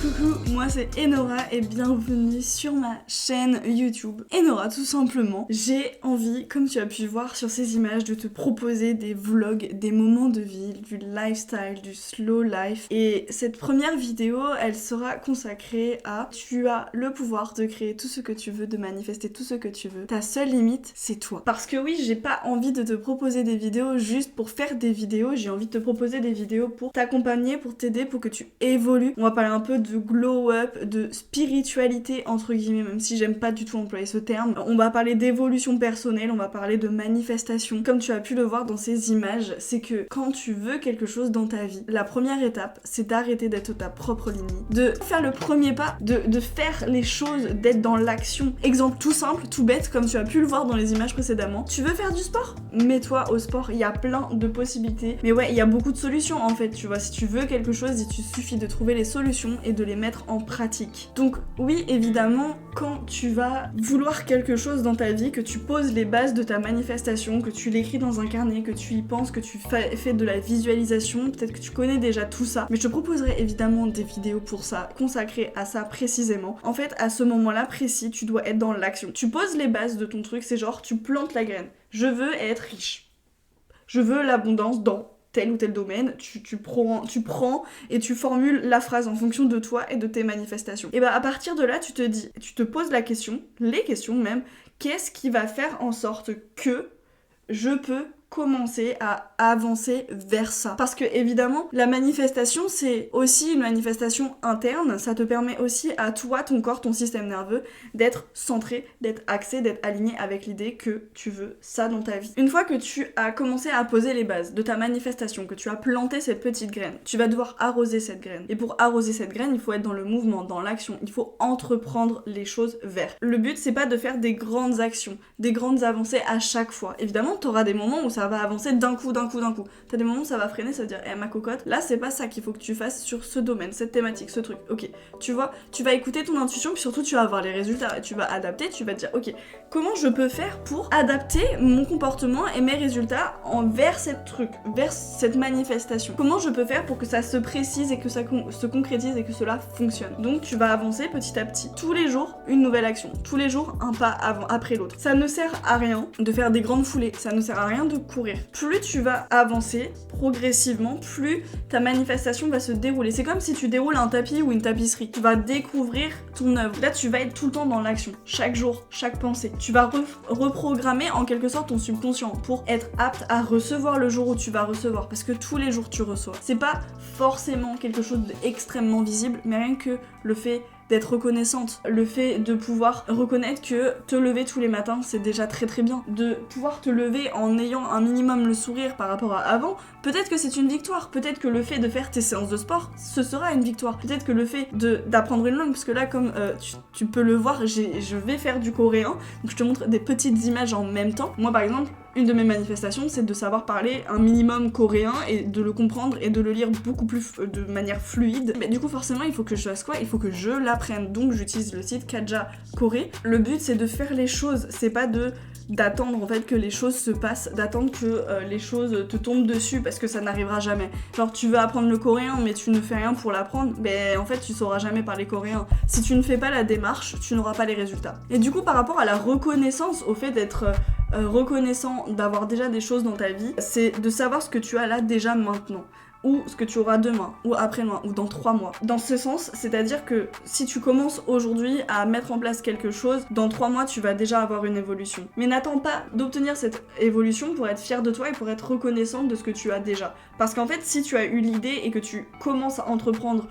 Coucou, moi c'est Enora et bienvenue sur ma chaîne YouTube. Enora tout simplement. J'ai envie, comme tu as pu voir sur ces images, de te proposer des vlogs, des moments de vie, du lifestyle, du slow life. Et cette première vidéo, elle sera consacrée à tu as le pouvoir de créer tout ce que tu veux, de manifester tout ce que tu veux. Ta seule limite, c'est toi. Parce que oui, j'ai pas envie de te proposer des vidéos juste pour faire des vidéos, j'ai envie de te proposer des vidéos pour t'accompagner, pour t'aider, pour que tu évolues. On va parler un peu de glow up, de spiritualité entre guillemets, même si j'aime pas du tout employer ce terme. On va parler d'évolution personnelle, on va parler de manifestation. Comme tu as pu le voir dans ces images, c'est que quand tu veux quelque chose dans ta vie, la première étape, c'est d'arrêter d'être ta propre limite, de faire le premier pas, de faire les choses, d'être dans l'action. Exemple tout simple, tout bête, comme tu as pu le voir dans les images précédemment. Tu veux faire du sport? Mets-toi au sport, il y a plein de possibilités. Mais ouais, il y a beaucoup de solutions en fait, tu vois. Si tu veux quelque chose, il te suffit de trouver les solutions et de les mettre en pratique. Donc oui, évidemment, quand tu vas vouloir quelque chose dans ta vie, que tu poses les bases de ta manifestation, que tu l'écris dans un carnet, que tu y penses, que tu fais de la visualisation, peut-être que tu connais déjà tout ça, mais je te proposerai évidemment des vidéos pour ça, consacrées à ça précisément. En fait, à ce moment-là précis, tu dois être dans l'action. Tu poses les bases de ton truc, c'est genre tu plantes la graine. Je veux être riche. Je veux l'abondance dans tel ou tel domaine, tu prends et tu formules la phrase en fonction de toi et de tes manifestations. Et bah à partir de là, tu te poses la question, les questions même, qu'est-ce qui va faire en sorte que je peux commencer à avancer vers ça. Parce que évidemment, la manifestation, c'est aussi une manifestation interne, ça te permet aussi à toi, ton corps, ton système nerveux, d'être centré, d'être axé, d'être aligné avec l'idée que tu veux ça dans ta vie. Une fois que tu as commencé à poser les bases de ta manifestation, que tu as planté cette petite graine, tu vas devoir arroser cette graine. Et pour arroser cette graine, il faut être dans le mouvement, dans l'action, il faut entreprendre les choses vers. Le but, c'est pas de faire des grandes actions, des grandes avancées à chaque fois. Évidemment, t'auras des moments où ça va avancer d'un coup. T'as des moments où ça va freiner, ça veut dire, ma cocotte, là c'est pas ça qu'il faut que tu fasses sur ce domaine, cette thématique, ce truc. Ok, tu vois, tu vas écouter ton intuition, puis surtout tu vas avoir les résultats, et tu vas adapter, tu vas te dire, ok, comment je peux faire pour adapter mon comportement et mes résultats vers vers cette manifestation? Comment je peux faire pour que ça se précise et que ça se concrétise et que cela fonctionne? Donc tu vas avancer petit à petit. Tous les jours, une nouvelle action. Tous les jours, un pas après l'autre. Ça ne sert à rien de faire des grandes foulées, ça ne sert à rien de courir. Plus tu vas avancer progressivement, plus ta manifestation va se dérouler. C'est comme si tu déroules un tapis ou une tapisserie. Tu vas découvrir ton œuvre. Là, tu vas être tout le temps dans l'action. Chaque jour, chaque pensée. Tu vas reprogrammer en quelque sorte ton subconscient pour être apte à recevoir le jour où tu vas recevoir. Parce que tous les jours, tu reçois. C'est pas forcément quelque chose d'extrêmement visible, mais rien que le fait d'être reconnaissante, le fait de pouvoir reconnaître que te lever tous les matins, c'est déjà très très bien. De pouvoir te lever en ayant un minimum le sourire par rapport à avant, peut-être que c'est une victoire. Peut-être que le fait de faire tes séances de sport, ce sera une victoire. Peut-être que le fait d'apprendre une langue, parce que là, comme tu peux le voir, je vais faire du coréen, donc je te montre des petites images en même temps. Moi, par exemple, une de mes manifestations, c'est de savoir parler un minimum coréen et de le comprendre et de le lire beaucoup plus de manière fluide. Mais du coup, forcément, il faut que je fasse quoi? Il faut que je l'apprenne. Donc, j'utilise le site Kaja Corée. Le but, c'est de faire les choses. C'est pas d'attendre en fait que les choses se passent, d'attendre que les choses te tombent dessus parce que ça n'arrivera jamais. Genre tu veux apprendre le coréen mais tu ne fais rien pour l'apprendre, ben en fait tu sauras jamais parler coréen. Si tu ne fais pas la démarche, tu n'auras pas les résultats. Et du coup par rapport à la reconnaissance, au fait d'être reconnaissant, d'avoir déjà des choses dans ta vie, c'est de savoir ce que tu as là déjà maintenant. ou ce que tu auras demain, ou après-demain, ou dans 3 mois. Dans ce sens, c'est-à-dire que si tu commences aujourd'hui à mettre en place quelque chose, dans 3 mois, tu vas déjà avoir une évolution. Mais n'attends pas d'obtenir cette évolution pour être fier de toi et pour être reconnaissante de ce que tu as déjà. Parce qu'en fait, si tu as eu l'idée et que tu commences à entreprendre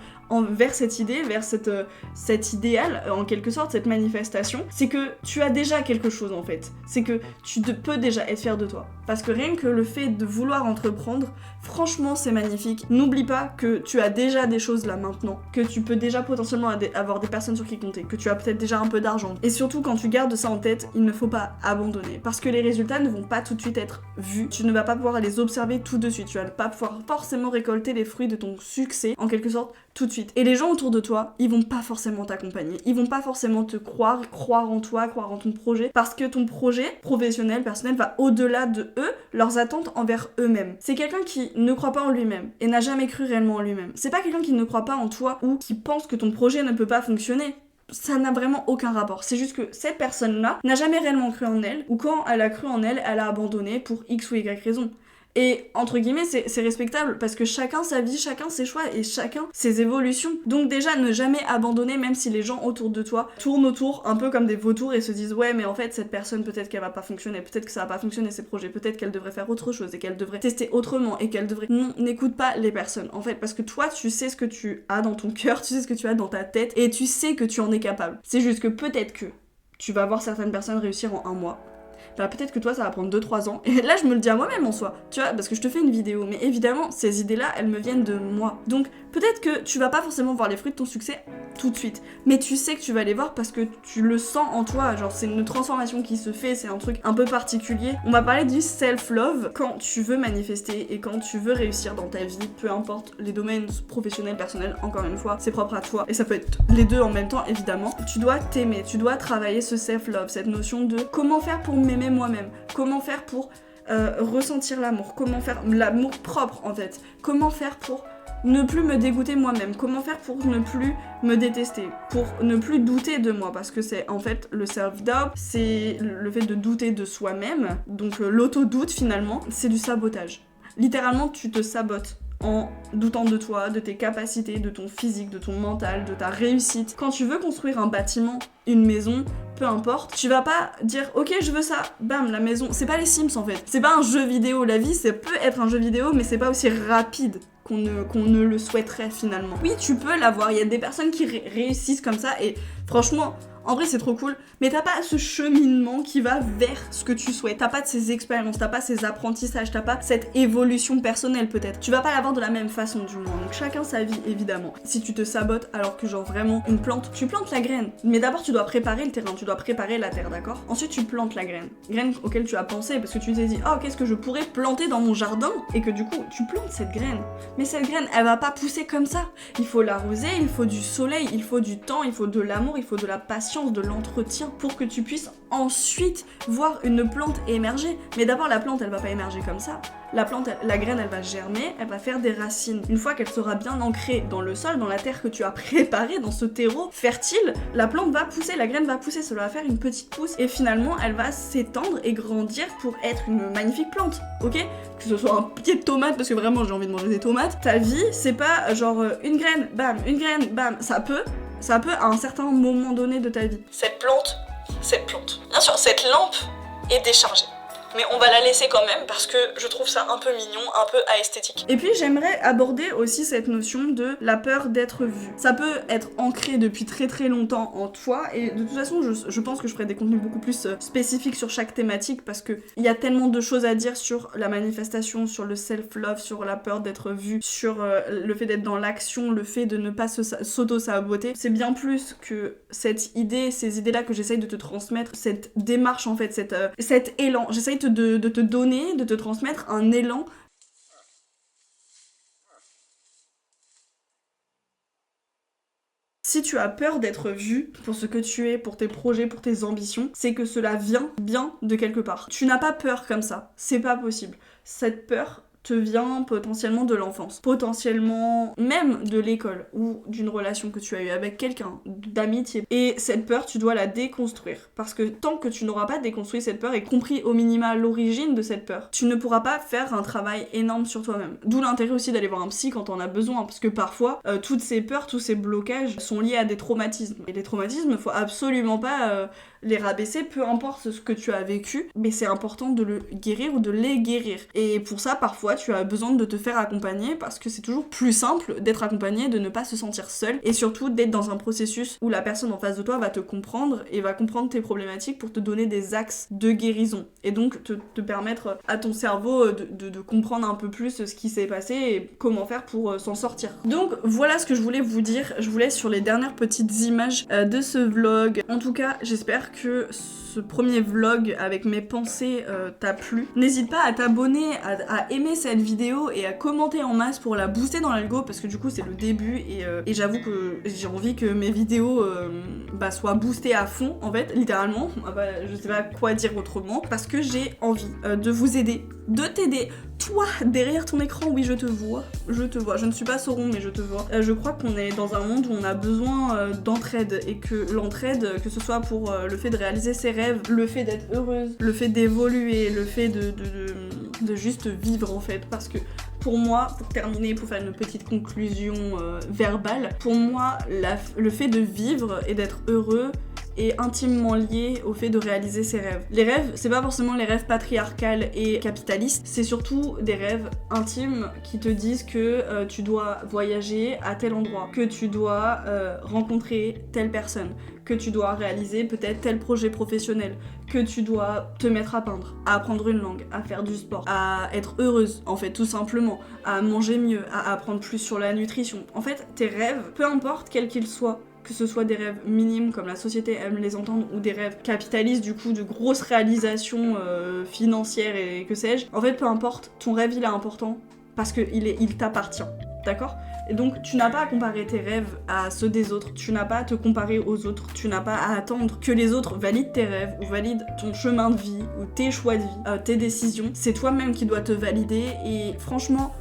vers cette idée, vers cet idéal, en quelque sorte, cette manifestation, c'est que tu as déjà quelque chose en fait. C'est que tu peux déjà être fier de toi. Parce que rien que le fait de vouloir entreprendre, franchement c'est magnifique. N'oublie pas que tu as déjà des choses là maintenant, que tu peux déjà potentiellement avoir des personnes sur qui compter, que tu as peut-être déjà un peu d'argent. Et surtout quand tu gardes ça en tête, il ne faut pas abandonner. Parce que les résultats ne vont pas tout de suite être vus. Tu ne vas pas pouvoir les observer tout de suite. Tu vas pas pouvoir forcément récolter les fruits de ton succès, en quelque sorte, tout de suite. Et les gens autour de toi, ils vont pas forcément t'accompagner. Ils vont pas forcément te croire en toi, croire en ton projet. Parce que ton projet professionnel, personnel, va au-delà de eux, leurs attentes envers eux-mêmes. C'est quelqu'un qui ne croit pas en lui-même et n'a jamais cru réellement en lui-même. C'est pas quelqu'un qui ne croit pas en toi ou qui pense que ton projet ne peut pas fonctionner. Ça n'a vraiment aucun rapport. C'est juste que cette personne-là n'a jamais réellement cru en elle, ou quand elle a cru en elle, elle a abandonné pour X ou Y raison. Et entre guillemets, c'est respectable parce que chacun sa vie, chacun ses choix et chacun ses évolutions. Donc déjà, ne jamais abandonner même si les gens autour de toi tournent autour un peu comme des vautours et se disent ouais mais en fait cette personne peut-être qu'elle va pas fonctionner, peut-être que ça va pas fonctionner ses projets, peut-être qu'elle devrait faire autre chose et qu'elle devrait tester autrement et qu'elle devrait... Non, n'écoute pas les personnes en fait parce que toi tu sais ce que tu as dans ton cœur, tu sais ce que tu as dans ta tête et tu sais que tu en es capable. C'est juste que peut-être que tu vas voir certaines personnes réussir en 1 mois. Bah peut-être que toi ça va prendre 2-3 ans. Et là je me le dis à moi-même en soi, tu vois, parce que je te fais une vidéo. Mais évidemment, ces idées-là, elles me viennent de moi. Donc peut-être que tu vas pas forcément voir les fruits de ton succès tout de suite. Mais tu sais que tu vas les voir parce que tu le sens en toi. Genre c'est une transformation qui se fait, c'est un truc un peu particulier. On va parler du self-love quand tu veux manifester et quand tu veux réussir dans ta vie. Peu importe les domaines professionnels, personnels, encore une fois, c'est propre à toi. Et ça peut être les deux en même temps, évidemment. Tu dois t'aimer, tu dois travailler ce self-love, cette notion de comment faire pour m'aimer moi-même, comment faire pour ressentir l'amour, comment faire l'amour propre en fait, comment faire pour ne plus me dégoûter moi-même, comment faire pour ne plus me détester, pour ne plus douter de moi, parce que c'est en fait le self-doubt, c'est le fait de douter de soi-même, donc l'auto-doute finalement, c'est du sabotage. Littéralement tu te sabotes en doutant de toi, de tes capacités, de ton physique, de ton mental, de ta réussite. Quand tu veux construire un bâtiment, une maison, peu importe, tu vas pas dire ok je veux ça, bam la maison. C'est pas les Sims en fait, c'est pas un jeu vidéo, la vie ça peut être un jeu vidéo mais c'est pas aussi rapide qu'on ne le souhaiterait finalement. Oui tu peux l'avoir, il y a des personnes qui réussissent comme ça et franchement en vrai c'est trop cool, mais t'as pas ce cheminement qui va vers ce que tu souhaites, t'as pas de ces expériences, t'as pas ces apprentissages, t'as pas cette évolution personnelle peut-être, tu vas pas l'avoir de la même façon du moins, donc chacun sa vie évidemment. Si tu te sabotes alors que genre vraiment une plante, tu plantes la graine, mais d'abord tu dois préparer le terrain, tu dois préparer la terre, d'accord? Ensuite tu plantes la graine auquel tu as pensé parce que tu t'es dit oh qu'est-ce que je pourrais planter dans mon jardin, et que du coup tu plantes cette graine, mais cette graine elle va pas pousser comme ça, il faut l'arroser, il faut du soleil, il faut du temps, il faut de l'amour, il faut de la patience, de l'entretien pour que tu puisses ensuite voir une plante émerger. Mais d'abord la plante elle va pas émerger comme ça. La plante, la graine elle va germer, elle va faire des racines. Une fois qu'elle sera bien ancrée dans le sol, dans la terre que tu as préparée, dans ce terreau fertile, la plante va pousser, la graine va pousser, cela va faire une petite pousse et finalement elle va s'étendre et grandir pour être une magnifique plante, ok? Que ce soit un pied de tomate, parce que vraiment j'ai envie de manger des tomates. Ta vie c'est pas genre une graine, bam, ça peut à un certain moment donné de ta vie. Cette plante, bien sûr, cette lampe est déchargée. Mais on va la laisser quand même parce que je trouve ça un peu mignon, un peu esthétique. Et puis j'aimerais aborder aussi cette notion de la peur d'être vue. Ça peut être ancré depuis très très longtemps en toi et de toute façon je pense que je ferai des contenus beaucoup plus spécifiques sur chaque thématique parce que il y a tellement de choses à dire sur la manifestation, sur le self-love, sur la peur d'être vue, sur le fait d'être dans l'action, le fait de ne pas s'auto-saboter. C'est bien plus que cette idée, ces idées-là que j'essaye de te transmettre, cette démarche en fait, cet élan. J'essaye de te donner, de te transmettre un élan. Si tu as peur d'être vu pour ce que tu es, pour tes projets, pour tes ambitions, c'est que cela vient bien de quelque part. Tu n'as pas peur comme ça, c'est pas possible. Cette peur te vient potentiellement de l'enfance, potentiellement même de l'école ou d'une relation que tu as eue avec quelqu'un, d'amitié. Et cette peur, tu dois la déconstruire. Parce que tant que tu n'auras pas déconstruit cette peur et compris au minima l'origine de cette peur, tu ne pourras pas faire un travail énorme sur toi-même. D'où l'intérêt aussi d'aller voir un psy quand on a besoin, parce que parfois, toutes ces peurs, tous ces blocages sont liés à des traumatismes. Et les traumatismes, faut absolument pas les rabaisser, peu importe ce que tu as vécu, mais c'est important de le guérir ou de les guérir. Et pour ça, parfois, tu as besoin de te faire accompagner parce que c'est toujours plus simple d'être accompagné, de ne pas se sentir seul et surtout d'être dans un processus où la personne en face de toi va te comprendre et va comprendre tes problématiques pour te donner des axes de guérison et donc te permettre à ton cerveau de comprendre un peu plus ce qui s'est passé et comment faire pour s'en sortir. Donc voilà ce que je voulais vous dire. Je vous laisse sur les dernières petites images de ce vlog. En tout cas, j'espère que ce premier vlog avec mes pensées t'a plu. N'hésite pas à t'abonner, à aimer cette vidéo et à commenter en masse pour la booster dans l'algo parce que du coup c'est le début et j'avoue que j'ai envie que mes vidéos soient boostées à fond en fait, littéralement. Je sais pas quoi dire autrement parce que j'ai envie de vous aider, de t'aider. Toi, derrière ton écran, oui, je te vois. Je ne suis pas Sauron, mais je te vois. Je crois qu'on est dans un monde où on a besoin d'entraide et que l'entraide, que ce soit pour le fait de réaliser ses rêves, le fait d'être heureuse, le fait d'évoluer, le fait de juste vivre en fait. Parce que pour moi, pour terminer, pour faire une petite conclusion verbale, pour moi, le fait de vivre et d'être heureux est intimement lié au fait de réaliser ses rêves. Les rêves, c'est pas forcément les rêves patriarcales et capitalistes, c'est surtout des rêves intimes qui te disent que tu dois voyager à tel endroit, que tu dois rencontrer telle personne, que tu dois réaliser peut-être tel projet professionnel, que tu dois te mettre à peindre, à apprendre une langue, à faire du sport, à être heureuse, en fait, tout simplement, à manger mieux, à apprendre plus sur la nutrition. En fait, tes rêves, peu importe quels qu'ils soient, que ce soit des rêves minimes comme la société aime les entendre ou des rêves capitalistes du coup de grosses réalisations financières et que sais-je, en fait peu importe, ton rêve il est important parce qu'il t'appartient, d'accord ? Et donc tu n'as pas à comparer tes rêves à ceux des autres, tu n'as pas à te comparer aux autres, tu n'as pas à attendre que les autres valident tes rêves ou valident ton chemin de vie ou tes choix de vie, tes décisions, c'est toi-même qui dois te valider et franchement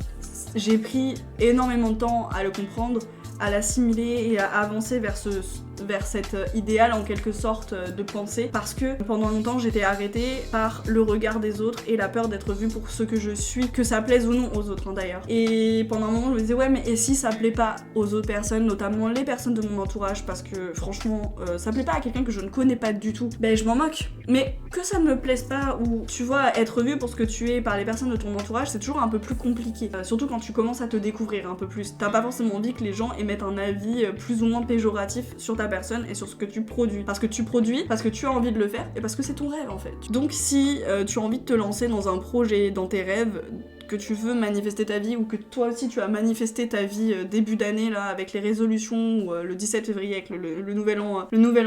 j'ai pris énormément de temps à le comprendre, à l'assimiler et à avancer vers cet idéal en quelque sorte de pensée parce que pendant longtemps j'étais arrêtée par le regard des autres et la peur d'être vue pour ce que je suis, que ça plaise ou non aux autres d'ailleurs. Et pendant un moment je me disais ouais mais et si ça plaît pas aux autres personnes, notamment les personnes de mon entourage parce que franchement ça plaît pas à quelqu'un que je ne connais pas du tout, ben je m'en moque. Mais que ça ne me plaise pas ou tu vois être vue pour ce que tu es par les personnes de ton entourage c'est toujours un peu plus compliqué, surtout quand tu commences à te découvrir un peu plus. T'as pas forcément envie que les gens émettent un avis plus ou moins péjoratif sur ta personne et sur ce que tu produis. Parce que tu produis, parce que tu as envie de le faire et parce que c'est ton rêve en fait. Donc si tu as envie de te lancer dans un projet, dans tes rêves, que tu veux manifester ta vie ou que toi aussi tu as manifesté ta vie début d'année là avec les résolutions ou le 17 février avec le nouvel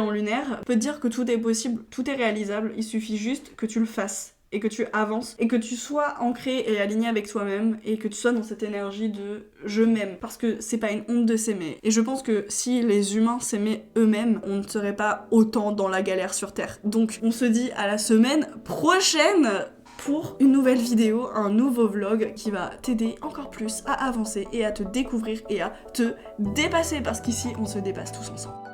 an lunaire, peut te dire que tout est possible, tout est réalisable, il suffit juste que tu le fasses et que tu avances et que tu sois ancré et aligné avec toi-même et que tu sois dans cette énergie de je m'aime parce que c'est pas une honte de s'aimer. Et je pense que si les humains s'aimaient eux-mêmes, on ne serait pas autant dans la galère sur Terre. Donc on se dit à la semaine prochaine pour une nouvelle vidéo, un nouveau vlog qui va t'aider encore plus à avancer et à te découvrir et à te dépasser parce qu'ici on se dépasse tous ensemble.